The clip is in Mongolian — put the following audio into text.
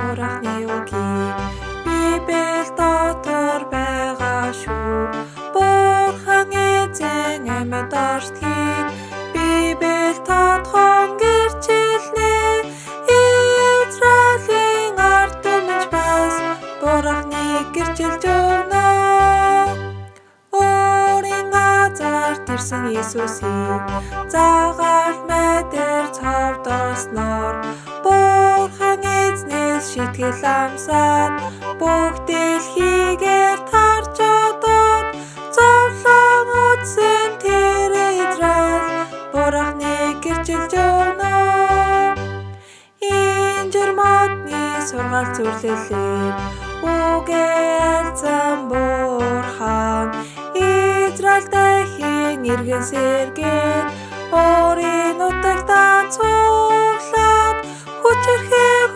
Бурахны үгийг Библи дотор байгаа шүү. Бурхан эзэн амьд оршдгийг Библи тодхон гэрчилнэ. Израилийн ард түмэнч бас Бурханыг гэрчилж өгнө. Өөрийн газарт ирсэн Иесусийг загалт мэдэр цовдосноор Бурхан эзнээс шитгэл амсаад бүх дэлхийгээр тарж одоод зовлон үзсэн тэр Израиль Бурханыг гэрчилж өгнө. Инжир модны сургаал зүрлэлээр үгээ альзан Бурхан Израиль дахин иргэн сэргээд өөрийн нутагтаа цуглаад хүчрхэг